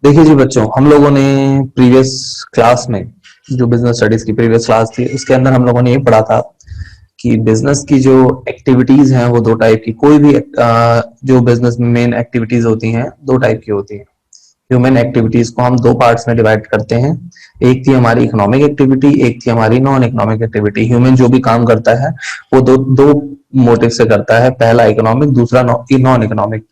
देखिए जी बच्चों, हम लोगों ने प्रीवियस क्लास में जो बिजनेस स्टडीज की प्रीवियस क्लास थी उसके अंदर हम लोगों ने ये पढ़ा था कि बिजनेस की जो एक्टिविटीज हैं वो दो टाइप की, कोई भी जो बिजनेस में मेन एक्टिविटीज होती हैं दो टाइप की होती हैं। ह्यूमन एक्टिविटीज को हम दो पार्ट्स में डिवाइड करते हैं। एक थी हमारी इकोनॉमिक एक्टिविटी, एक थी हमारी नॉन इकोनॉमिक एक्टिविटी। ह्यूमन जो भी काम करता है वो दो दो मोटिव से करता है, पहला इकोनॉमिक, दूसरा नॉन इकोनॉमिक।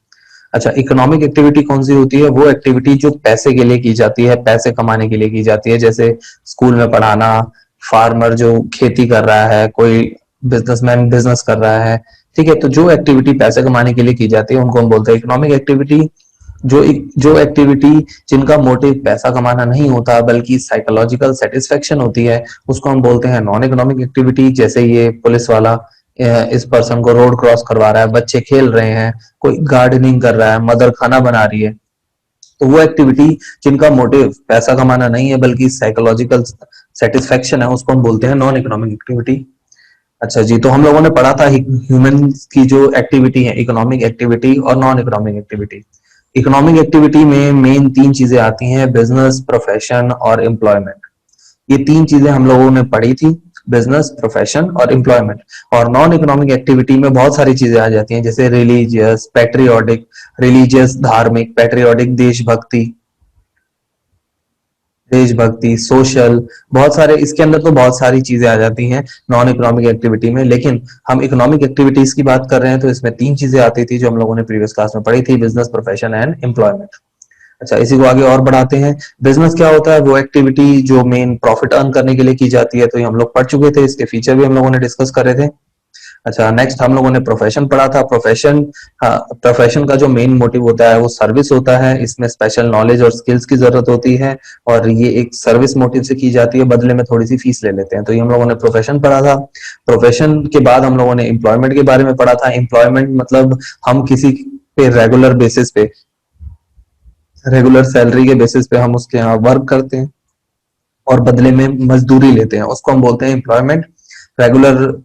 अच्छा, इकोनॉमिक एक्टिविटी कौन सी होती है? वो एक्टिविटी जो पैसे के लिए की जाती है, पैसे कमाने के लिए की जाती है, जैसे स्कूल में पढ़ाना, फार्मर जो खेती कर रहा है, कोई बिजनेसमैन बिजनेस कर रहा है। ठीक है, तो जो एक्टिविटी पैसे कमाने के लिए की जाती है उनको हम बोलते हैं इकोनॉमिक एक्टिविटी। जो एक्टिविटी जिनका मोटिव पैसा कमाना नहीं होता बल्कि साइकोलॉजिकल सेटिस्फेक्शन होती है, उसको हम बोलते हैं नॉन इकोनॉमिक एक्टिविटी। जैसे ये पुलिस वाला इस पर्सन को रोड क्रॉस करवा रहा है, बच्चे खेल रहे हैं, कोई गार्डनिंग कर रहा है, मदर खाना बना रही है। तो वो एक्टिविटी जिनका मोटिव पैसा कमाना नहीं है बल्कि साइकोलॉजिकल सेटिस्फेक्शन है, उसको हम बोलते हैं नॉन इकोनॉमिक एक्टिविटी। अच्छा जी, तो हम लोगों ने पढ़ा था ह्यूमन की जो एक्टिविटी है, इकोनॉमिक एक्टिविटी और non economic activity. Economic activity में मेन तीन चीजें आती हैं, बिजनेस, प्रोफेशन और एम्प्लॉयमेंट। ये तीन चीजें हम लोगों ने पढ़ी थी, बिजनेस, प्रोफेशन और एम्प्लॉयमेंट। और नॉन इकोनॉमिक एक्टिविटी में बहुत सारी चीजें आ जाती हैं, जैसे रिलीजियस, पैट्रियोटिक, रिलीजियस धार्मिक, पैट्रियोटिक देशभक्ति, देशभक्ति, सोशल, बहुत सारे इसके अंदर तो बहुत सारी चीजें आ जाती हैं नॉन इकोनॉमिक एक्टिविटी में। लेकिन हम इकोनॉमिक एक्टिविटीज की बात कर रहे हैं तो इसमें तीन चीजें आती थी जो हम लोगों ने प्रीवियस क्लास में पढ़ी थी, बिजनेस, प्रोफेशन एंड एम्प्लॉयमेंट। अच्छा, इसी को आगे और बढ़ाते हैं। बिजनेस क्या होता है? वो एक्टिविटी जो मेन प्रॉफिट अर्न करने के लिए की जाती है, तो ये हम लोग पढ़ चुके थे, इसके फीचर भी हम लोगों ने डिस्कस करे थे। अच्छा, नेक्स्ट हम लोगों ने प्रोफेशन पढ़ा था। प्रोफेशन, हाँ, प्रोफेशन का जो मेन मोटिव होता है वो सर्विस होता है। इसमें स्पेशल नॉलेज और स्किल्स की जरूरत होती है और ये एक सर्विस मोटिव से की जाती है, बदले में थोड़ी सी फीस ले लेते हैं। तो ये हम लोगों ने प्रोफेशन पढ़ा था। प्रोफेशन के बाद हम लोगों ने एम्प्लॉयमेंट के बारे में पढ़ा था। एम्प्लॉयमेंट मतलब हम किसी पे रेगुलर बेसिस पे, रेगुलर सैलरी के बेसिस पे हम उसके यहाँ वर्क करते हैं और बदले में मजदूरी लेते हैं, उसको हम बोलते हैं एम्प्लॉयमेंट। रेगुलर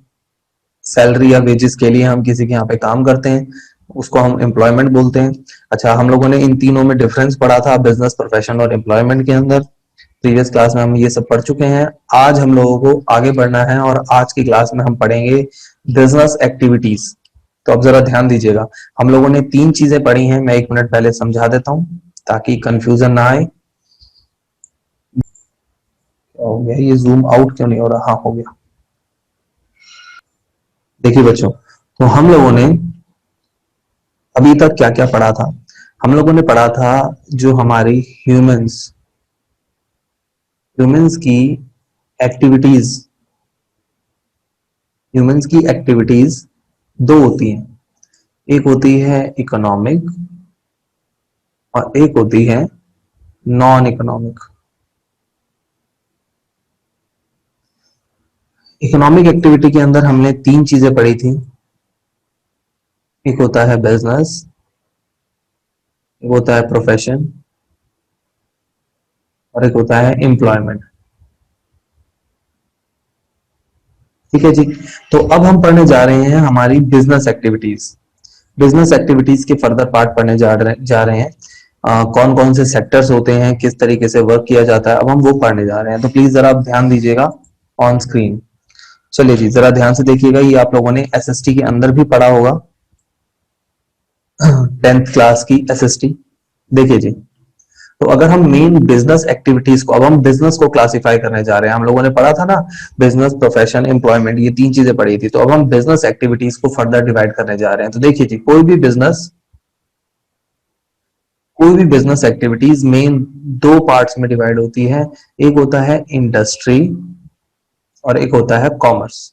सैलरी या वेजेस के लिए हम किसी के यहाँ पे काम करते हैं, उसको हम एम्प्लॉयमेंट बोलते हैं। अच्छा, हम लोगों ने इन तीनों में डिफरेंस पढ़ा था, बिजनेस, प्रोफेशन और एम्प्लॉयमेंट के अंदर। प्रीवियस क्लास में हम ये सब पढ़ चुके हैं। आज हम लोगों को आगे बढ़ना है और आज की क्लास में हम पढ़ेंगे बिजनेस एक्टिविटीज। तो अब जरा ध्यान दीजिएगा, हम लोगों ने तीन चीजें पढ़ी हैं, मैं 1 मिनट पहले समझा देता हूं ताकि कंफ्यूजन ना आए। हो गया, ये जूम आउट क्यों नहीं हो रहा? हाँ, हो गया। देखिए बच्चों, तो हम लोगों ने अभी तक क्या क्या पढ़ा था? हम लोगों ने पढ़ा था जो हमारी ह्यूमंस ह्यूमंस की एक्टिविटीज ह्यूमंस की एक्टिविटीज दो होती हैं। एक होती है इकोनॉमिक और एक होती है नॉन इकोनॉमिक। इकोनॉमिक एक्टिविटी के अंदर हमने तीन चीजें पढ़ी थी। एक होता है बिजनेस, एक होता है प्रोफेशन और एक होता है एम्प्लॉयमेंट। ठीक है जी, तो अब हम पढ़ने जा रहे हैं हमारी बिजनेस एक्टिविटीज। बिजनेस एक्टिविटीज के फर्दर पार्ट पढ़ने जा रहे हैं। कौन कौन से सेक्टर्स होते हैं, किस तरीके से वर्क किया जाता है, अब हम वो पढ़ने जा रहे हैं। तो प्लीज जरा आप ध्यान दीजिएगा ऑन स्क्रीन। चलिए जी, जरा ध्यान से देखिएगा, ये आप लोगों ने एसएसटी के अंदर भी पढ़ा होगा, 10th क्लास की एसएसटी। देखिए जी, तो अगर हम मेन बिजनेस एक्टिविटीज को, अब हम बिजनेस को क्लासिफाई करने जा रहे हैं। हम लोगों ने पढ़ा था ना, बिजनेस, प्रोफेशन, एम्प्लॉयमेंट, ये तीन चीजें पढ़ी थी। तो अब हम बिजनेस एक्टिविटीज को फर्दर डिवाइड करने जा रहे हैं। तो देखिए जी, कोई भी बिजनेस एक्टिविटीज मेन दो पार्ट्स में डिवाइड होती है। एक होता है इंडस्ट्री और एक होता है कॉमर्स।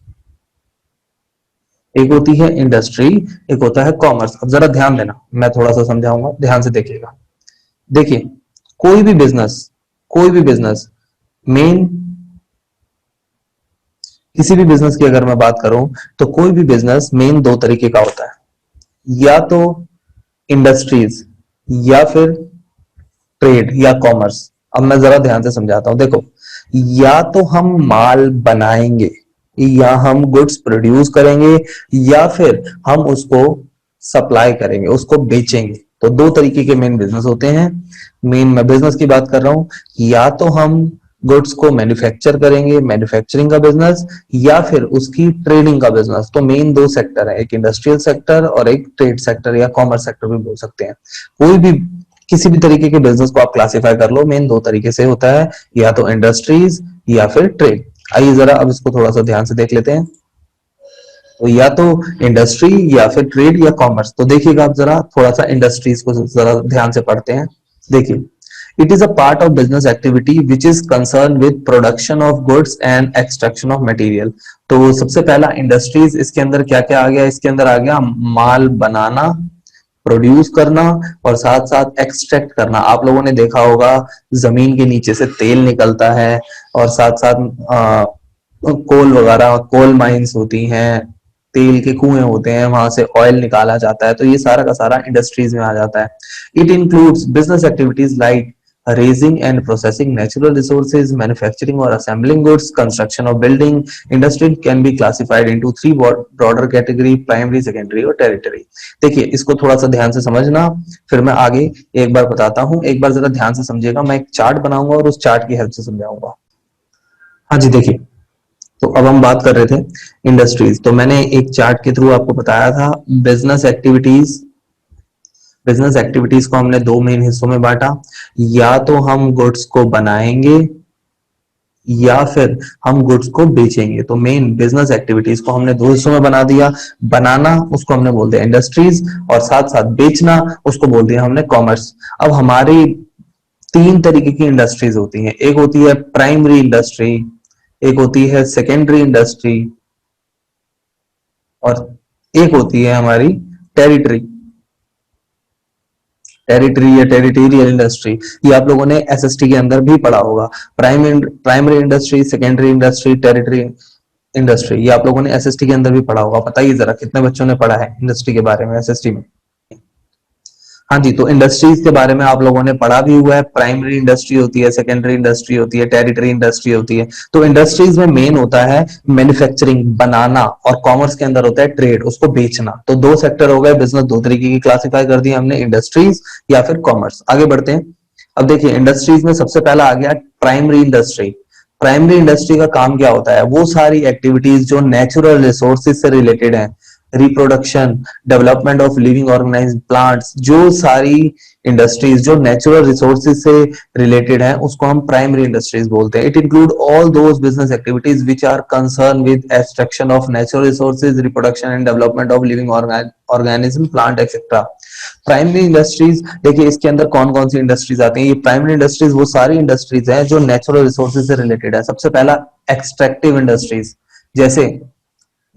एक होती है इंडस्ट्री, एक होता है कॉमर्स। अब जरा ध्यान देना, मैं थोड़ा सा समझाऊंगा, ध्यान से देखिएगा। देखिए, कोई भी बिजनेस कोई भी बिजनेस मेन किसी भी बिजनेस की अगर मैं बात करूं तो कोई भी बिजनेस मेन दो तरीके का होता है, या तो इंडस्ट्रीज या फिर ट्रेड या कॉमर्स। अब मैं जरा ध्यान से समझाता हूं, देखो, या तो हम माल बनाएंगे या हम गुड्स प्रोड्यूस करेंगे या फिर हम उसको सप्लाई करेंगे, उसको बेचेंगे। तो दो तरीके के मेन बिजनेस होते हैं। मेन मैं बिजनेस की बात कर रहा हूं, या तो हम गुड्स को मैन्युफैक्चर करेंगे, मैन्युफैक्चरिंग का बिजनेस, या फिर उसकी ट्रेडिंग का बिजनेस। तो मेन दो सेक्टर है, एक इंडस्ट्रियल सेक्टर और एक ट्रेड सेक्टर या कॉमर्स सेक्टर भी बोल सकते हैं। कोई भी किसी भी तरीके के बिजनेस को आप क्लासिफाई कर लो, मेन दो तरीके से होता है, या तो इंडस्ट्रीज या फिर ट्रेड। आइए जरा अब इसको थोड़ा सा ध्यान से देख लेते हैं। तो या तो इंडस्ट्री या फिर ट्रेड या कॉमर्स। तो देखिएगा आप जरा थोड़ा सा इंडस्ट्रीज को जरा ध्यान से पढ़ते हैं। देखिए, it is a part of business activity which is concern with production of goods and extraction of material. तो सबसे पहला इंडस्ट्रीज, इसके अंदर क्या क्या आ गया? इसके अंदर आ गया माल बनाना, प्रोड्यूस करना और साथ साथ एक्सट्रैक्ट करना। आप लोगों ने देखा होगा जमीन के नीचे से तेल निकलता है और साथ साथ कोल वगैरह, कोल माइंस होती हैं, तेल के कुएं होते हैं, वहां से ऑयल निकाला जाता है। तो ये सारा का सारा इंडस्ट्रीज में आ जाता है। It includes business activities like raising and processing natural resources, manufacturing or assembling goods, construction of building. Industry can be classified into three broader category: primary, secondary और tertiary. देखिए, इसको थोड़ा सा ध्यान से समझना, फिर मैं आगे एक बार बताता हूँ। एक बार जरा ध्यान से समझिएगा, मैं एक चार्ट बनाऊंगा और उस चार्ट की हेल्प से समझाऊंगा। हाँ जी, देखिए, तो अब हम बात कर रहे थे इंडस्ट्रीज। तो मैंने एक चार्ट के थ्रू आपको बताया था बिजनेस एक्टिविटीज। बिजनेस एक्टिविटीज को हमने दो मेन हिस्सों में बांटा, या तो हम गुड्स को बनाएंगे या फिर हम गुड्स को बेचेंगे। तो मेन बिजनेस एक्टिविटीज को हमने दो हिस्सों में बना दिया। बनाना उसको हमने बोल दिया इंडस्ट्रीज, और साथ साथ बेचना उसको बोल दिया हमने कॉमर्स। अब हमारी तीन तरीके की इंडस्ट्रीज होती हैं। एक होती है प्राइमरी इंडस्ट्री, एक होती है सेकेंडरी इंडस्ट्री, और एक होती है हमारी टेरिटरी टेरिटरी या टेरिटोरियल इंडस्ट्री। ये आप लोगों ने एसएसटी के अंदर भी पढ़ा होगा। Primary industry, secondary industry, territory industry, ये आप लोगों ने एसएसटी के अंदर भी पढ़ा होगा। बताइए जरा कितने बच्चों ने पढ़ा है इंडस्ट्री के बारे में एसएसटी में? हाँ जी, तो इंडस्ट्रीज के बारे में आप लोगों ने पढ़ा भी हुआ है। प्राइमरी इंडस्ट्री होती है, सेकेंडरी इंडस्ट्री होती है, टेरिटरी इंडस्ट्री होती है। तो इंडस्ट्रीज में मेन होता है मैन्युफैक्चरिंग, बनाना, और कॉमर्स के अंदर होता है ट्रेड, उसको बेचना। तो दो सेक्टर हो गए बिजनेस, दो तरीके की क्लासिफाई कर दी हमने, इंडस्ट्रीज या फिर कॉमर्स। आगे बढ़ते हैं। अब देखिए, इंडस्ट्रीज में सबसे पहला आ गया प्राइमरी इंडस्ट्री। प्राइमरी इंडस्ट्री का काम क्या होता है? वो सारी एक्टिविटीज जो नेचुरल रिसोर्सेज से रिलेटेड है, reproduction, development of living organised plants, जो सारी इंडस्ट्रीज जो नेचुरल रिसोर्सेज से रिलेटेड है, उसको हम प्राइमरी इंडस्ट्रीज बोलते हैं। It include all those business activities which are concern with extraction of natural resources, reproduction and development of living organism, plant etcetera. Primary industries, देखिए इसके अंदर कौन कौन सी इंडस्ट्रीज आती हैं। ये प्राइमरी इंडस्ट्रीज वो सारी इंडस्ट्रीज हैं जो नेचुरल रिसोर्सेज से रिलेटेड है। सबसे पहला एक्सट्रैक्टिव इंडस्ट्रीज, जैसे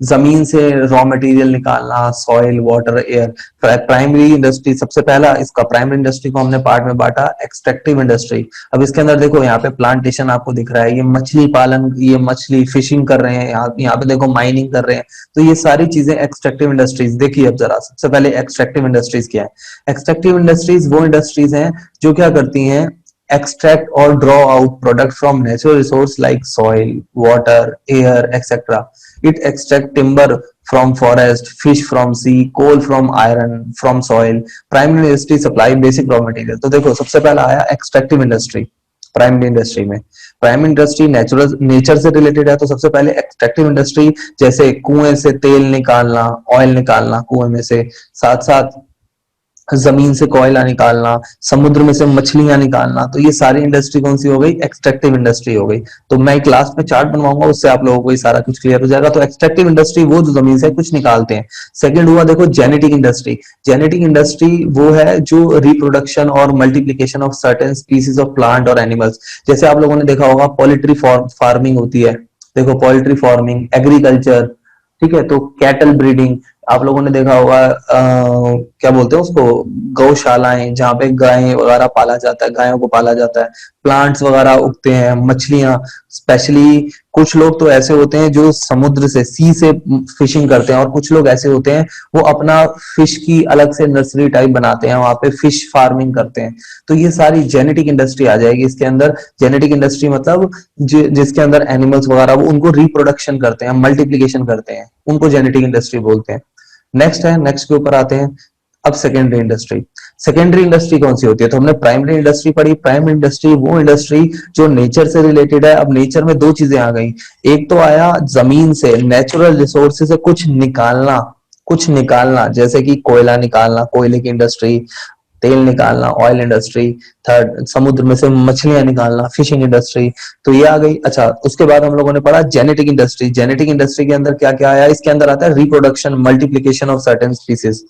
जमीन से रॉ मटेरियल निकालना, soil, water, air. Primary industry सबसे पहला, इसका प्राइमरी इंडस्ट्री को हमने पार्ट में बांटा एक्सट्रैक्टिव इंडस्ट्री। अब इसके अंदर देखो, यहाँ पे प्लांटेशन आपको दिख रहा है, ये मछली पालन, ये मछली फिशिंग कर रहे हैं, यहाँ पे देखो माइनिंग कर रहे हैं। तो ये सारी चीजें एक्सट्रैक्टिव इंडस्ट्रीज। देखिए अब जरा सबसे पहले एक्सट्रैक्टिव इंडस्ट्रीज क्या है। एक्सट्रैक्टिव इंडस्ट्रीज वो इंडस्ट्रीज हैं जो क्या करती हैं, extract or draw out product from natural resource like soil, water, air, etc. It extract timber from forest, fish from sea, coal from iron, from soil. Primary industry supply basic raw material. तो देखो सबसे पहला आया extractive industry. Primary industry में primary industry natural nature से related है, तो सबसे पहले एक्सट्रैक्टिव इंडस्ट्री, जैसे कुएं से तेल निकालना, ऑयल निकालना कुएं में से, साथ साथ जमीन से कोयला निकालना, समुद्र में से मछलियां निकालना। तो ये सारी इंडस्ट्री कौन सी हो गई? एक्सट्रैक्टिव इंडस्ट्री हो गई। तो मैं क्लास में चार्ट बनवाऊंगा, उससे आप लोगों को ये सारा कुछ क्लियर हो जाएगा। तो एक्सट्रैक्टिव इंडस्ट्री वो जो जमीन से कुछ निकालते हैं। सेकंड हुआ देखो जेनेटिक इंडस्ट्री। जेनेटिक इंडस्ट्री वो है जो रिप्रोडक्शन और multiplication of certain species of plant और एनिमल्स। जैसे आप लोगों ने देखा होगा पोल्ट्री फार्मिंग होती है, देखो पोल्ट्री फार्मिंग, एग्रीकल्चर, ठीक है। तो कैटल ब्रीडिंग, आप लोगों ने देखा होगा क्या बोलते हैं उसको, गौशालाएं, जहाँ पे गायें वगैरह पाला जाता है, गायों को पाला जाता है। प्लांट्स वगैरह उगते हैं, मछलियां, स्पेशली कुछ लोग तो ऐसे होते हैं जो समुद्र से, सी से फिशिंग करते हैं, और कुछ लोग ऐसे होते हैं वो अपना फिश की अलग से नर्सरी टाइप बनाते हैं, वहां पे फिश फार्मिंग करते हैं। तो ये सारी जेनेटिक इंडस्ट्री आ जाएगी इसके अंदर। जेनेटिक इंडस्ट्री मतलब जिसके अंदर एनिमल्स वगैरह वो उनको रिप्रोडक्शन करते हैं, मल्टीप्लीकेशन करते हैं, उनको जेनेटिक इंडस्ट्री बोलते हैं। नेक्स्ट है, नेक्स्ट के ऊपर आते हैं, अब सेकेंडरी इंडस्ट्री, सेकेंडरी इंडस्ट्री कौन सी होती है? तो हमने प्राइमरी इंडस्ट्री पढ़ी, प्राइमरी इंडस्ट्री वो इंडस्ट्री जो नेचर से रिलेटेड है। अब नेचर में दो चीजें आ गई, एक तो आया जमीन से नेचुरल रिसोर्सेज से कुछ निकालना, कुछ निकालना जैसे कि कोयला निकालना, कोयले की इंडस्ट्री, तेल निकालना, ऑयल इंडस्ट्री। थर्ड, समुद्र में से मछलियां निकालना, फिशिंग इंडस्ट्री। तो ये आ गई। अच्छा, उसके बाद हम लोगों ने पढ़ा जेनेटिक इंडस्ट्री। जेनेटिक इंडस्ट्री के अंदर क्या क्या आया? इसके अंदर आता है reproduction, multiplication of certain species.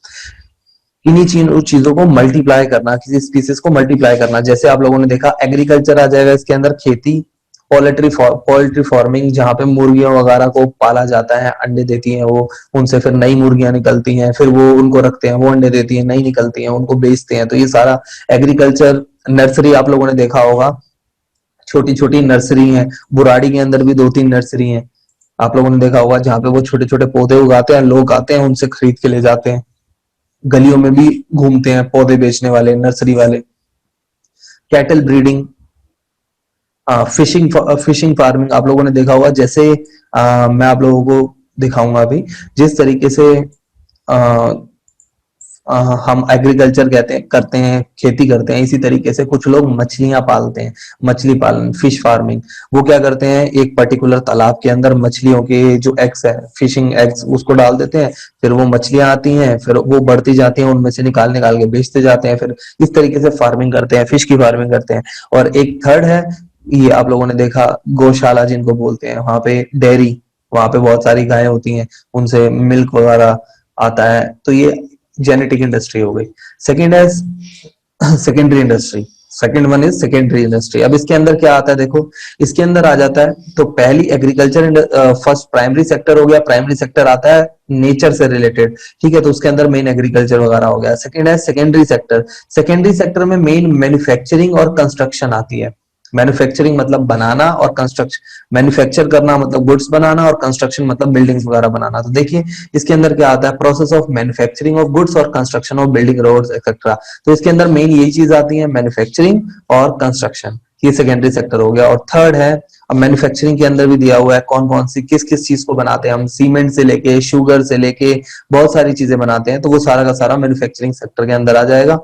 इन्हीं चीजों को मल्टीप्लाई करना, किसी स्पीसीज को मल्टीप्लाई करना। जैसे आप लोगों ने देखा एग्रीकल्चर आ जाएगा इसके अंदर, खेती, पोल्ट्री फार्मिंग जहां पे मुर्गियों वगैरह को पाला जाता है, अंडे देती हैं वो, उनसे फिर नई मुर्गियां निकलती हैं, फिर वो उनको रखते हैं, वो अंडे देती हैं, नई निकलती हैं, उनको बेचते हैं। तो ये सारा एग्रीकल्चर। नर्सरी आप लोगों ने देखा होगा, छोटी छोटी नर्सरी है, बुराड़ी के अंदर भी 2-3 नर्सरी है, आप लोगों ने देखा होगा, जहाँ पे वो छोटे छोटे पौधे उगाते हैं, लोग आते हैं उनसे खरीद के ले जाते हैं। गलियों में भी घूमते हैं पौधे बेचने वाले, नर्सरी वाले। कैटल ब्रीडिंग, फिशिंग फार्मिंग आप लोगों ने देखा होगा। जैसे मैं आप लोगों को दिखाऊंगा अभी, जिस तरीके से आ, हम एग्रीकल्चर कहते हैं, करते हैं, खेती करते हैं, इसी तरीके से कुछ लोग मछलियां पालते हैं, मछली पालन, फिश फार्मिंग। वो क्या करते हैं, एक पर्टिकुलर तालाब के अंदर मछलियों के जो एग्स है, फिशिंग एग्स, उसको डाल देते हैं, फिर वो मछलियां आती हैं, फिर वो बढ़ती जाती हैं, उनमें से निकाल निकाल के बेचते जाते हैं। फिर इस तरीके से फार्मिंग करते हैं, फिश की फार्मिंग करते हैं। और एक थर्ड है, ये आप लोगों ने देखा, गौशाला जिनको बोलते हैं, वहां पे डेयरी, वहां पे बहुत सारी गायें होती हैं, उनसे मिल्क वगैरह आता है। तो ये जेनेटिक इंडस्ट्री हो गई। सेकेंड है secondary industry, second one is secondary industry. अब इसके अंदर क्या आता है देखो, इसके अंदर आ जाता है, तो पहली एग्रीकल्चर, फर्स्ट प्राइमरी सेक्टर हो गया, प्राइमरी सेक्टर आता है नेचर से रिलेटेड, ठीक है, तो उसके अंदर मेन एग्रीकल्चर वगैरह हो गया। सेकेंड है सेकेंडरी सेक्टर, सेकेंडरी सेक्टर में मेन मैन्युफैक्चरिंग और कंस्ट्रक्शन आती है। मैन्युफैक्चरिंग मतलब बनाना, और कंस्ट्रक्शन, मैन्युफैक्चर करना मतलब गुड्स बनाना, और कंस्ट्रक्शन मतलब बिल्डिंग्स वगैरह बनाना। तो देखिए इसके अंदर क्या आता है, process of manufacturing of goods और construction of building, roads etcetera. तो इसके अंदर मेन यही चीज आती है, मैन्युफैक्चरिंग और कंस्ट्रक्शन। ये सेकेंडरी सेक्टर हो गया। और थर्ड है, अब मैन्युफैक्चरिंग के अंदर भी दिया हुआ है कौन कौन सी, किस किस चीज को बनाते हैं हम, सीमेंट से लेके, शुगर से लेके, बहुत सारी चीजें बनाते हैं, तो वो सारा का सारा मैन्युफैक्चरिंग सेक्टर के अंदर आ जाएगा।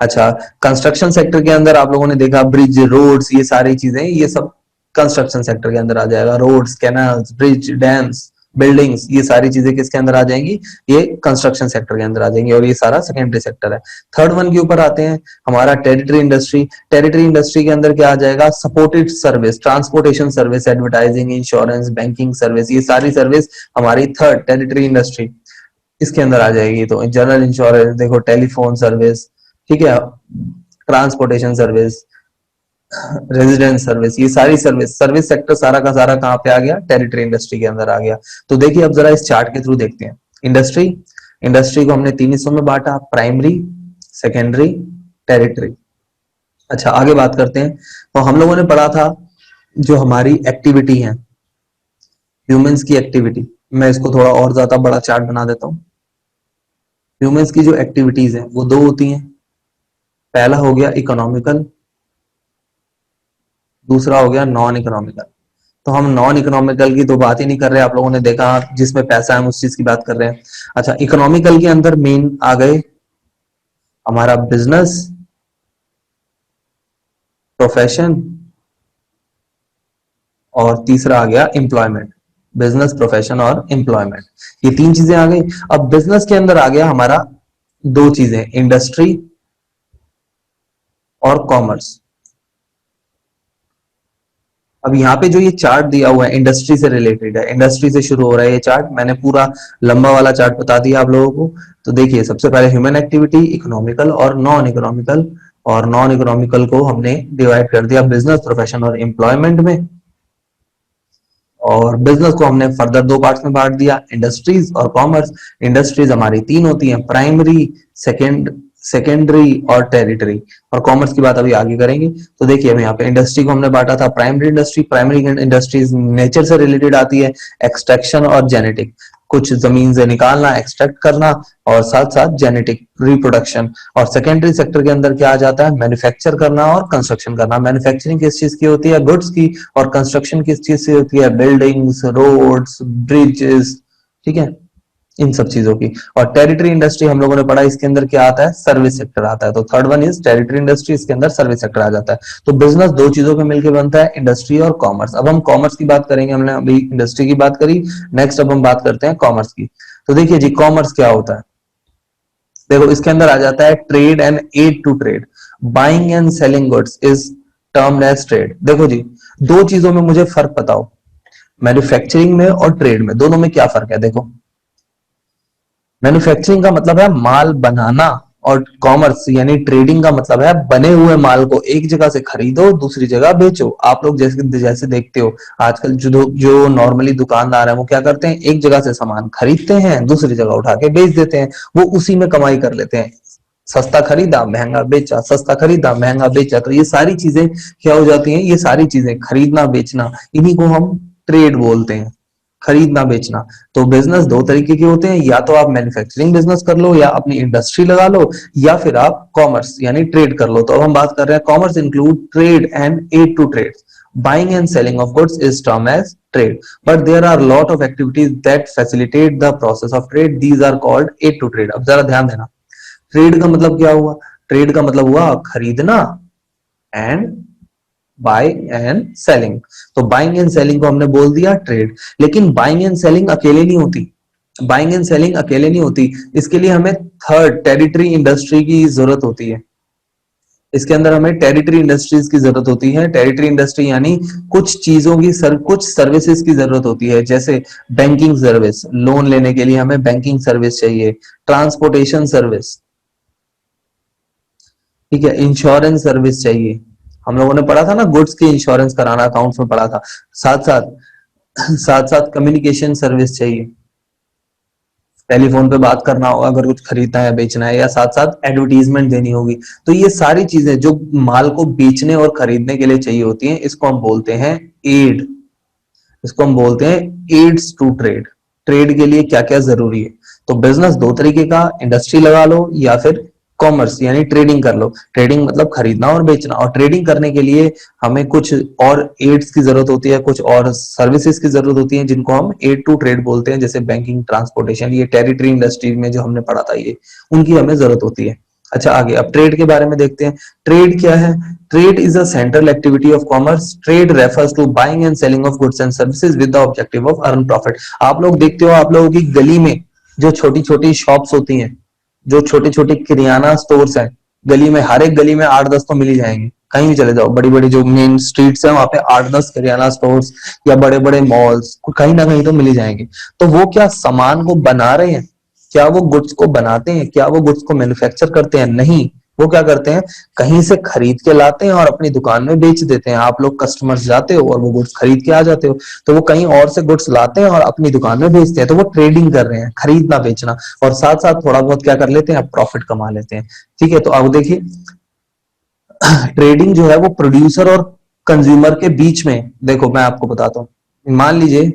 अच्छा, कंस्ट्रक्शन सेक्टर के अंदर आप लोगों ने देखा ब्रिज, रोड्स, ये सारी चीजें, ये सब कंस्ट्रक्शन सेक्टर के अंदर आ जाएगा। Roads, canals, bridge, dams, buildings, ये सारी चीजें किसके अंदर आ जाएंगी, ये कंस्ट्रक्शन सेक्टर के अंदर आ जाएंगी, और ये सारा सेकेंडरी सेक्टर है। थर्ड वन के ऊपर आते हैं, हमारा टेरिटरी इंडस्ट्री। टेरिटरी इंडस्ट्री के अंदर क्या आ जाएगा, supported service, transportation service, advertising, insurance, banking service, ये सारी सर्विस हमारी थर्ड टेरिटरी इंडस्ट्री इसके अंदर आ जाएगी। तो जनरल इंश्योरेंस देखो, टेलीफोन सर्विस, ठीक है, ट्रांसपोर्टेशन सर्विस, रेजिडेंस सर्विस, ये सारी सर्विस, सर्विस सेक्टर सारा का सारा कहां पे आ गया, टेरिटरी इंडस्ट्री के अंदर आ गया। तो देखिए अब जरा इस चार्ट के थ्रू देखते हैं। इंडस्ट्री, इंडस्ट्री को हमने 3 हिस्सों में बांटा, प्राइमरी, सेकेंडरी, टेरिटरी। अच्छा, आगे बात करते हैं। तो हम लोगों ने पढ़ा था जो हमारी एक्टिविटी है, ह्यूमंस की एक्टिविटी, मैं इसको थोड़ा और ज्यादा बड़ा चार्ट बना देता हूं। ह्यूमंस की जो एक्टिविटीज है वो दो होती हैं, पहला हो गया इकोनॉमिकल, दूसरा हो गया नॉन इकोनॉमिकल। तो हम नॉन इकोनॉमिकल की तो बात ही नहीं कर रहे, आप लोगों ने देखा, जिसमें पैसा है हम उस चीज की बात कर रहे हैं। अच्छा, इकोनॉमिकल के अंदर मेन आ गए हमारा बिजनेस, प्रोफेशन, और तीसरा आ गया एम्प्लॉयमेंट। बिजनेस, प्रोफेशन और एम्प्लॉयमेंट, ये 3 चीजें आ गई। अब बिजनेस के अंदर आ गया हमारा 2 चीजें, इंडस्ट्री और कॉमर्स। अब यहाँ पे जो ये चार्ट दिया हुआ है इंडस्ट्री से रिलेटेड है, इंडस्ट्री से शुरू हो रहा है ये चार्ट, मैंने पूरा लंबा वाला चार्ट बता दिया आप लोगों को। तो देखिए सबसे पहले ह्यूमन एक्टिविटी, इकोनॉमिकल और नॉन इकोनॉमिकल, और नॉन इकोनॉमिकल को हमने डिवाइड कर दिया बिजनेस, प्रोफेशन और एम्प्लॉयमेंट में। और बिजनेस को हमने फर्दर 2 पार्ट्स में बांट दिया, इंडस्ट्रीज और कॉमर्स। इंडस्ट्रीज हमारी 3 होती हैं, प्राइमरी, सेकेंडरी और टेरिटरी, और कॉमर्स की बात अभी आगे करेंगे। तो देखिए अब यहाँ पे इंडस्ट्री को हमने बांटा था primary industry, primary industries nature से रिलेटेड आती है, एक्सट्रैक्शन और जेनेटिक, कुछ जमीन से निकालना, एक्सट्रैक्ट करना, और साथ साथ जेनेटिक रिप्रोडक्शन। और सेकेंडरी सेक्टर के अंदर क्या आ जाता है, मैन्युफैक्चर करना और कंस्ट्रक्शन करना। मैन्युफैक्चरिंग किस चीज की होती है, गुड्स की, और कंस्ट्रक्शन किस चीज से होती है, बिल्डिंग्स, रोड्स, ब्रिजेस, ठीक है, इन सब चीजों की। और टेरिटरी इंडस्ट्री हम लोगों ने पढ़ा, इसके अंदर क्या आता है, सर्विस सेक्टर आता है। तो third one is territory industry, इसके अंदर सर्विस सेक्टर आ जाता है। तो बिजनेस दो चीजों के मिलकर बनता है, इंडस्ट्री और कॉमर्स। अब हम कॉमर्स की बात करेंगे, हमने अभी इंडस्ट्री की बात करी, नेक्स्ट अब हम बात करते हैं कॉमर्स की। तो देखिए जी, कॉमर्स क्या होता है, देखो इसके अंदर आ जाता है trade and aid to trade, buying and selling goods is termed as trade. देखो जी, दो चीजों में मुझे फर्क बताओ, मैन्युफैक्चरिंग में और ट्रेड में, दोनों में क्या फर्क है। देखो, मैन्युफैक्चरिंग का मतलब है माल बनाना, और कॉमर्स यानी ट्रेडिंग का मतलब है बने हुए माल को एक जगह से खरीदो, दूसरी जगह बेचो। आप लोग जैसे जैसे देखते हो आजकल जो नॉर्मली दुकानदार है वो क्या करते हैं, एक जगह से सामान खरीदते हैं, दूसरी जगह उठा के बेच देते हैं, वो उसी में कमाई कर लेते हैं। सस्ता खरीदा महंगा बेचा, सस्ता खरीदा महंगा बेचा। तो ये सारी चीजें क्या हो जाती हैं, ये सारी चीजें खरीदना बेचना, इन्हीं को हम ट्रेड बोलते हैं, खरीदना बेचना। तो बिजनेस दो तरीके के होते हैं, या तो आप मैन्युफैक्चरिंग बिजनेस कर लो, या अपनी इंडस्ट्री लगा लो, या फिर आप कॉमर्स यानी ट्रेड कर लो। तो अब हम बात कर रहे हैं commerce include trade and aid to trade, buying and selling of goods is termed as trade, but there are lot of activities that facilitate the process of trade, these are called aid to trade। अब जरा ध्यान देना, trade का मतलब क्या हुआ, trade का मतलब हुआ खरीदना, एंड बाय एंड सेलिंग। तो बाइंग एंड सेलिंग को हमने बोल दिया ट्रेड। लेकिन बाइंग एंड सेलिंग अकेले नहीं होती, बाइंग एंड सेलिंग अकेले नहीं होती, इसके लिए हमें थर्ड टेरिटरी इंडस्ट्री की जरूरत होती है। इसके अंदर हमें टेरिटरी इंडस्ट्रीज की जरूरत होती है। टेरिटरी इंडस्ट्री यानी कुछ चीजों की कुछ सर्विसेज की जरूरत होती है, जैसे बैंकिंग सर्विस, लोन लेने के लिए हमें बैंकिंग सर्विस चाहिए, ट्रांसपोर्टेशन सर्विस, ठीक है, इंश्योरेंस सर्विस चाहिए। हम लोगों ने पढ़ा था ना, गुड्स की इंश्योरेंस कराना, अकाउंट्स में पढ़ा था। साथ साथ साथ साथ कम्युनिकेशन सर्विस चाहिए, टेलीफोन पे बात करना होगा अगर कुछ खरीदना है बेचना है, या साथ साथ एडवर्टीजमेंट देनी होगी। तो ये सारी चीजें जो माल को बेचने और खरीदने के लिए चाहिए होती हैं, इसको हम बोलते हैं एड, इसको हम बोलते हैं एड्स टू ट्रेड। ट्रेड के लिए क्या क्या जरूरी है, तो बिजनेस दो तरीके का, इंडस्ट्री लगा लो या फिर कॉमर्स यानी ट्रेडिंग कर लो। ट्रेडिंग मतलब खरीदना और बेचना, और ट्रेडिंग करने के लिए हमें कुछ और एड्स की जरूरत होती है, कुछ और सर्विसेज की जरूरत होती है, जिनको हम एड टू ट्रेड बोलते हैं, जैसे बैंकिंग, ट्रांसपोर्टेशन, ये टेरिटरी इंडस्ट्री में जो हमने पढ़ा था, ये उनकी हमें जरूरत होती है। अच्छा, आगे अब ट्रेड के बारे में देखते हैं। ट्रेड क्या है, trade is a central activity of commerce. Trade refers to buying and selling of goods and services with the objective of earn profit. आप लोग देखते हो, आप लोगों की गली में जो छोटी छोटी शॉप्स होती हैं, जो छोटी छोटी किरियाना स्टोर्स हैं, गली में, हर एक गली में 8-10 तो मिल ही जाएंगे, कहीं भी चले जाओ, बड़ी बड़ी जो मेन स्ट्रीट्स हैं वहां पे 8-10 किरियाना स्टोर्स या बड़े बड़े मॉल्स कहीं ना कहीं तो मिल ही जाएंगे। तो वो क्या सामान को बना रहे हैं, क्या वो गुड्स को बनाते हैं, क्या वो गुड्स को मैन्युफैक्चर करते हैं, नहीं, वो क्या करते हैं, कहीं से खरीद के लाते हैं और अपनी दुकान में बेच देते हैं। आप लोग कस्टमर्स जाते हो और वो गुड्स खरीद के आ जाते हो, तो वो कहीं और से गुड्स लाते हैं और अपनी दुकान में बेचते हैं। तो वो ट्रेडिंग कर रहे हैं, खरीदना बेचना, और साथ साथ थोड़ा बहुत क्या कर लेते हैं, प्रॉफिट कमा लेते हैं। ठीक है, तो अब देखिए, ट्रेडिंग जो है वो प्रोड्यूसर और कंज्यूमर के बीच में, देखो मैं आपको बताता हूं, मान लीजिए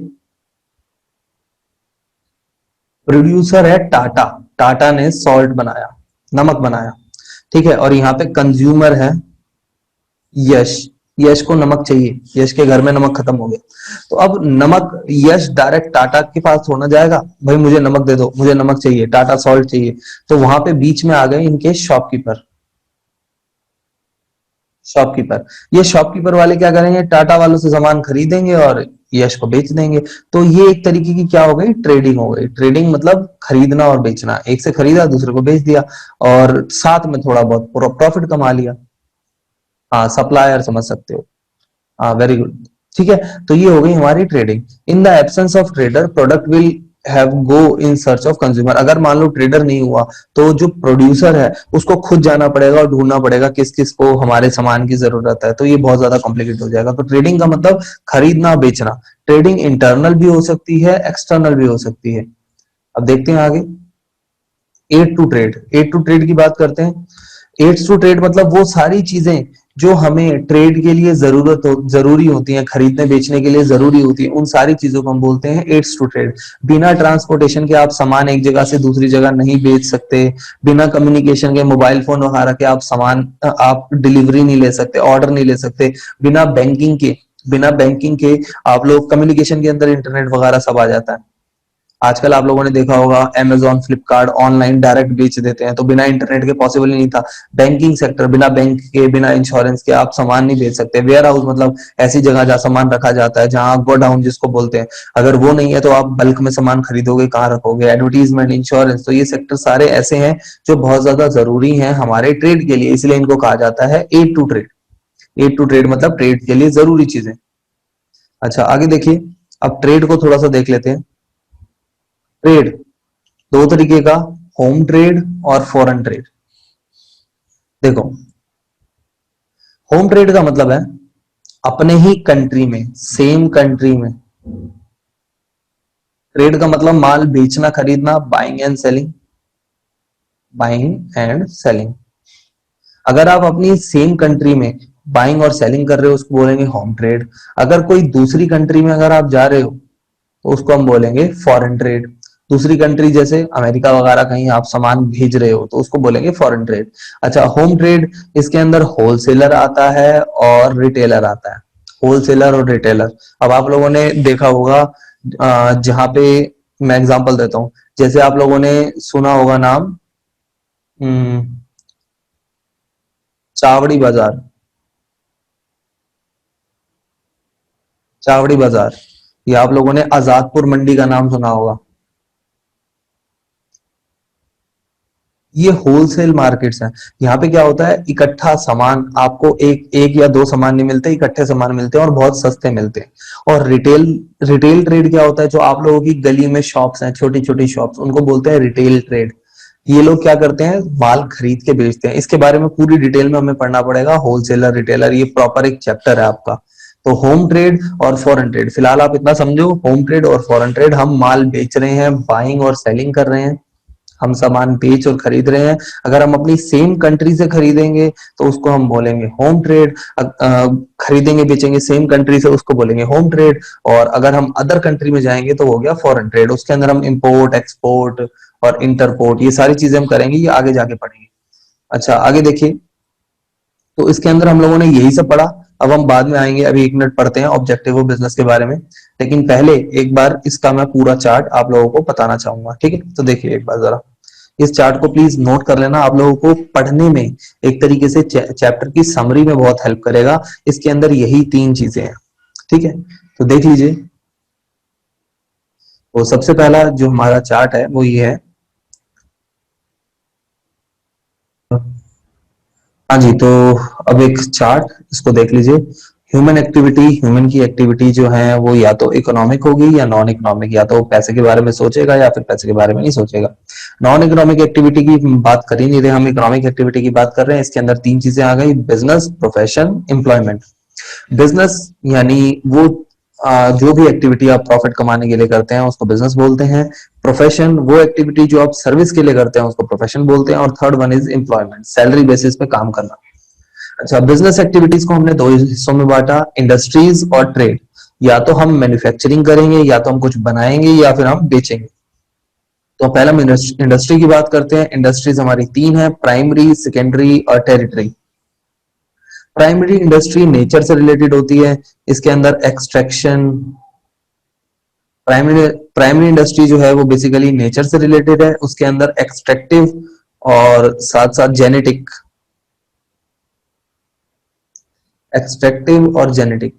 प्रोड्यूसर है टाटा, टाटा ने सॉल्ट बनाया, नमक बनाया, ठीक है, और यहाँ पे कंज्यूमर है यश, यश को नमक चाहिए, यश के घर में नमक खत्म हो गया। तो अब नमक, यश डायरेक्ट टाटा के पास थोड़ा जाएगा, भाई मुझे नमक दे दो, मुझे नमक चाहिए, टाटा सॉल्ट चाहिए। तो वहां पे बीच में आ गए इनके शॉपकीपर, शॉपकीपर, ये शॉपकीपर वाले क्या करेंगे, टाटा वालों से सामान खरीदेंगे और यश को बेच देंगे। तो ये एक तरीके की क्या हो गई, ट्रेडिंग हो गई। ट्रेडिंग मतलब खरीदना और बेचना, एक से खरीदा दूसरे को बेच दिया, और साथ में थोड़ा बहुत प्रॉफिट कमा लिया। हाँ, सप्लायर समझ सकते हो। हाँ, वेरी गुड, ठीक है। तो ये हो गई हमारी trading. In the absence of trader product will have go in search of consumer. अगर मान लो ट्रेडर नहीं हुआ, तो जो प्रोड्यूसर है उसको खुद जाना पड़ेगा और ढूंढना पड़ेगा किस किस को हमारे सामान की जरूरत है। तो ये बहुत ज्यादा कॉम्प्लिकेट हो जाएगा। तो ट्रेडिंग का मतलब खरीदना बेचना। ट्रेडिंग इंटरनल भी हो सकती है, एक्सटर्नल भी हो सकती है। अब देखते हैं आगे, aid to trade, aid to trade की बात करते हैं। एड्स टू ट्रेड मतलब वो सारी चीजें जो हमें ट्रेड के लिए जरूरी होती हैं, खरीदने बेचने के लिए जरूरी होती है, उन सारी चीजों को हम बोलते हैं एड्स टू ट्रेड। बिना ट्रांसपोर्टेशन के आप सामान एक जगह से दूसरी जगह नहीं बेच सकते, बिना कम्युनिकेशन के, मोबाइल फोन वगैरह के आप सामान, आप डिलीवरी नहीं ले सकते, ऑर्डर नहीं ले सकते, बिना बैंकिंग के, बिना बैंकिंग के आप लोग कम्युनिकेशन के अंदर इंटरनेट वगैरह सब आ जाता है। आजकल आप लोगों ने देखा होगा Amazon, फ्लिपकार्ट ऑनलाइन डायरेक्ट बेच देते हैं, तो बिना इंटरनेट के पॉसिबल ही नहीं था। बैंकिंग सेक्टर, बिना बैंक के, बिना इंश्योरेंस के आप सामान नहीं बेच सकते। वेयर हाउस मतलब ऐसी जगह जहां सामान रखा जाता है, जहां गोडाउन जिसको बोलते हैं, अगर वो नहीं है तो आप बल्क में सामान खरीदोगे, कहाँ रखोगे? एडवर्टीजमेंट, इंश्योरेंस, तो ये सेक्टर सारे ऐसे हैं जो बहुत ज्यादा जरूरी हैं हमारे ट्रेड के लिए, इसलिए इनको कहा जाता है aid to trade. Aid to trade मतलब ट्रेड के लिए जरूरी चीजें। अच्छा, आगे देखिए, अब ट्रेड को थोड़ा सा देख लेते हैं। ट्रेड दो तरीके का, होम ट्रेड और फॉरेन ट्रेड। देखो, होम ट्रेड का मतलब है अपने ही कंट्री में, सेम कंट्री में। ट्रेड का मतलब माल बेचना खरीदना, buying and selling, buying and selling. अगर आप अपनी सेम कंट्री में बाइंग और सेलिंग कर रहे हो उसको बोलेंगे होम ट्रेड। अगर कोई दूसरी कंट्री में अगर आप जा रहे हो तो उसको हम बोलेंगे फॉरेन ट्रेड। दूसरी कंट्री जैसे अमेरिका वगैरह कहीं आप सामान भेज रहे हो तो उसको बोलेंगे फॉरेन ट्रेड। अच्छा, होम ट्रेड, इसके अंदर होलसेलर आता है और रिटेलर आता है। होलसेलर और रिटेलर, अब आप लोगों ने देखा होगा, जहां पे मैं एग्जांपल देता हूं, जैसे आप लोगों ने सुना होगा नाम, चावड़ी बाजार। चावड़ी बाजार, या आप लोगों ने आजादपुर मंडी का नाम सुना होगा। ये होलसेल मार्केट्स हैं। यहाँ पे क्या होता है, इकट्ठा सामान आपको एक एक या दो सामान नहीं मिलते, इकट्ठे सामान मिलते हैं और बहुत सस्ते मिलते हैं। और रिटेल, रिटेल ट्रेड क्या होता है, जो आप लोगों की गली में शॉप्स हैं, छोटी छोटी शॉप्स, उनको बोलते हैं रिटेल ट्रेड। ये लोग क्या करते हैं, माल खरीद के बेचते हैं। इसके बारे में पूरी डिटेल में हमें पढ़ना पड़ेगा, होलसेलर रिटेलर, ये प्रॉपर एक चैप्टर है आपका। तो होम ट्रेड और फॉरेन ट्रेड, फिलहाल आप इतना समझो, होम ट्रेड और फॉरेन ट्रेड, हम माल बेच रहे हैं, बाइंग और सेलिंग कर रहे हैं, हम सामान बेच और खरीद रहे हैं। अगर हम अपनी सेम कंट्री से खरीदेंगे तो उसको हम बोलेंगे होम ट्रेड। खरीदेंगे बेचेंगे सेम कंट्री से, उसको बोलेंगे होम ट्रेड। और अगर हम अदर कंट्री में जाएंगे तो हो गया फॉरेन ट्रेड। उसके अंदर हम इंपोर्ट, एक्सपोर्ट और इंटरपोर्ट, ये सारी चीजें हम करेंगे, ये आगे जाके पढ़ेंगे। अच्छा, आगे देखिए, तो इसके अंदर हम लोगों ने यही सब पढ़ा। अब हम बाद में आएंगे, अभी 1 मिनट पढ़ते हैं ऑब्जेक्टिव ऑफ बिजनेस के बारे में। लेकिन पहले एक बार इसका मैं पूरा चार्ट आप लोगों को बताना चाहूंगा, ठीक है? तो देखिए एक बार जरा, इस चार्ट को प्लीज नोट कर लेना, आप लोगों को पढ़ने में एक तरीके से चैप्टर की समरी में बहुत हेल्प करेगा। इसके अंदर यही 3 चीजें हैं, ठीक है? तो देख लीजिए, तो सबसे पहला जो हमारा चार्ट है वो ये है। हाँ जी, तो अब एक चार्ट, इसको देख लीजिए। ह्यूमन एक्टिविटी, ह्यूमन की एक्टिविटी जो है वो या तो इकोनॉमिक होगी या नॉन इकोनॉमिक, या तो पैसे के बारे में सोचेगा या फिर पैसे के बारे में नहीं सोचेगा। नॉन इकोनॉमिक एक्टिविटी की बात कर ही नहीं रहे, हम इकोनॉमिक एक्टिविटी की बात कर रहे हैं। इसके अंदर 3 चीजें आ गई, बिजनेस, प्रोफेशन, एम्प्लॉयमेंट। बिजनेस यानी वो जो भी एक्टिविटी आप प्रॉफिट कमाने के लिए करते हैं उसको बिजनेस बोलते हैं। प्रोफेशन, वो एक्टिविटी जो आप सर्विस के लिए करते हैं उसको प्रोफेशन बोलते हैं। और third one is employment, salary basis पे काम करना। अच्छा, बिजनेस एक्टिविटीज को हमने 2 हिस्सों में बांटा, इंडस्ट्रीज और ट्रेड। या तो हम मैन्युफैक्चरिंग करेंगे, या तो हम कुछ बनाएंगे, या फिर हम बेचेंगे। तो पहले हम इंडस्ट्री की बात करते हैं। इंडस्ट्रीज हमारी 3 है, प्राइमरी, सेकेंडरी और टेरिटरी। प्राइमरी इंडस्ट्री नेचर से रिलेटेड होती है, इसके अंदर एक्सट्रैक्शन। प्राइमरी प्राइमरी इंडस्ट्री जो है वो बेसिकली नेचर से रिलेटेड है, उसके अंदर एक्सट्रैक्टिव और साथ साथ जेनेटिक, एक्सट्रैक्टिव और जेनेटिक,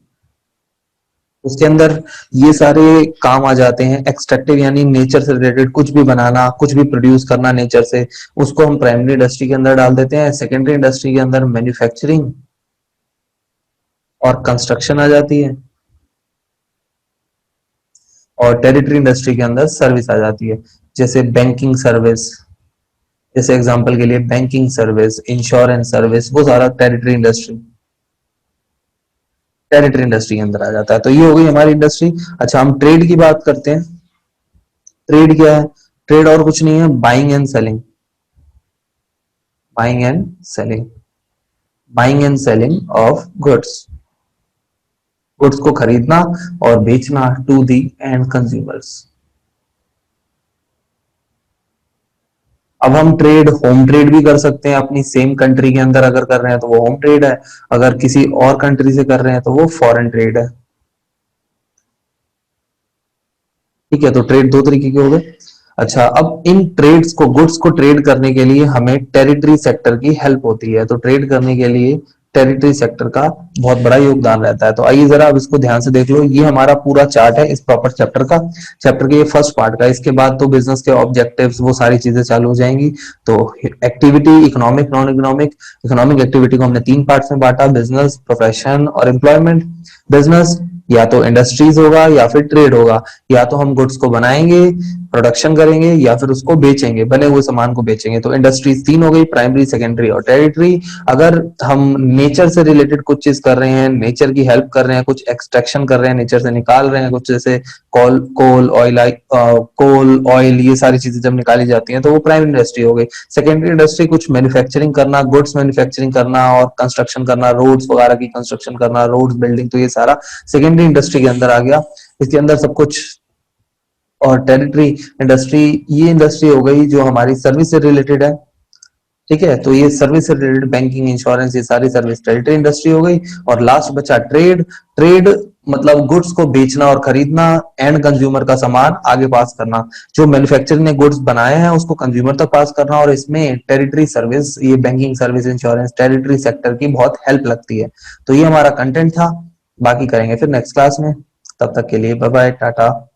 उसके अंदर ये सारे काम आ जाते हैं। एक्सट्रैक्टिव यानी नेचर से रिलेटेड कुछ भी बनाना, कुछ भी प्रोड्यूस करना नेचर से, उसको हम प्राइमरी इंडस्ट्री के अंदर डाल देते हैं। सेकेंडरी इंडस्ट्री के अंदर मैन्युफैक्चरिंग और कंस्ट्रक्शन आ जाती है। और टेरिटरी इंडस्ट्री के अंदर सर्विस आ जाती है, जैसे बैंकिंग सर्विस, जैसे एग्जांपल के लिए बैंकिंग सर्विस, इंश्योरेंस सर्विस, वो सारा टेरिटरी इंडस्ट्री के अंदर आ जाता है। तो ये हो गई हमारी इंडस्ट्री। अच्छा, हम ट्रेड की बात करते हैं। ट्रेड क्या है? ट्रेड और कुछ नहीं है, buying and selling. Buying and selling, buying and selling of goods. Goods को खरीदना और बेचना टू दी एंड कंज्यूमर्स। अब हम ट्रेड, होम ट्रेड भी कर सकते हैं, अपनी सेम कंट्री के अंदर अगर कर रहे हैं तो वो होम ट्रेड है। अगर किसी और कंट्री से कर रहे हैं तो वो फॉरेन ट्रेड है। ठीक है, तो ट्रेड दो तरीके के हो गए। अच्छा, अब इन ट्रेड्स को, गुड्स को ट्रेड करने के लिए हमें टेरिटरी सेक्टर की हेल्प होती है। तो ट्रेड करने के लिए टेरिटरी सेक्टर का बहुत बड़ा योगदान रहता है। तो आइए जरा अब इसको ध्यान से देख लो। ये हमारा पूरा चार्ट है इस प्रॉपर चैप्टर का, चैप्टर के ये फर्स्ट पार्ट का। इसके बाद तो बिजनेस के ऑब्जेक्टिव्स वो सारी चीजें चालू हो जाएंगी। तो activity, economic, non economic. Economic activity को हमने तीन पार्ट्स में बांटा, बिजनेस, प्रोफेशन और एम्प्लॉयमेंट। बिजनेस या तो इंडस्ट्रीज होगा या फिर ट्रेड होगा। या तो हम गुड्स को बनाएंगे, प्रोडक्शन करेंगे, या फिर उसको बेचेंगे, बने हुए सामान को बेचेंगे। तो इंडस्ट्रीज तीन हो गई, प्राइमरी, सेकेंडरी और टेरिटरी। अगर हम नेचर से रिलेटेड कुछ चीज कर रहे हैं, नेचर की हेल्प कर रहे हैं, कुछ एक्सट्रैक्शन कर रहे हैं, नेचर से निकाल रहे हैं कुछ, जैसे कोल ऑयल, ये सारी चीजें जब निकाली जाती हैं तो वो प्राइमरी इंडस्ट्री हो गई। सेकेंडरी इंडस्ट्री कुछ मैन्युफैक्चरिंग करना, गुड्स मैन्युफैक्चरिंग करना और कंस्ट्रक्शन करना, रोड्स वगैरह की कंस्ट्रक्शन करना, रोड्स बिल्डिंग, तो ये सारा सेकेंडरी इंडस्ट्री के अंदर आ गया। इसके अंदर सब कुछ। और टेरिटरी इंडस्ट्री, ये इंडस्ट्री हो गई जो हमारी सर्विस से रिलेटेड है। ठीक है, तो ये सर्विस से रिलेटेड, बैंकिंग, इंश्योरेंस, ये सारी सर्विस टेरिटरी इंडस्ट्री हो गई। और लास्ट बचा ट्रेड। ट्रेड मतलब गुड्स को बेचना और खरीदना, एंड कंज्यूमर का सामान आगे पास करना। जो मैन्युफैक्चरर ने गुड्स बनाए हैं उसको कंज्यूमर तक पास करना। और इसमें टेरिटरी सर्विस, ये banking service, insurance, territory sector की बहुत हेल्प लगती है। तो ये हमारा कंटेंट था। बाकी करेंगे फिर नेक्स्ट क्लास में। तब तक के लिए बाय बाय, टाटा।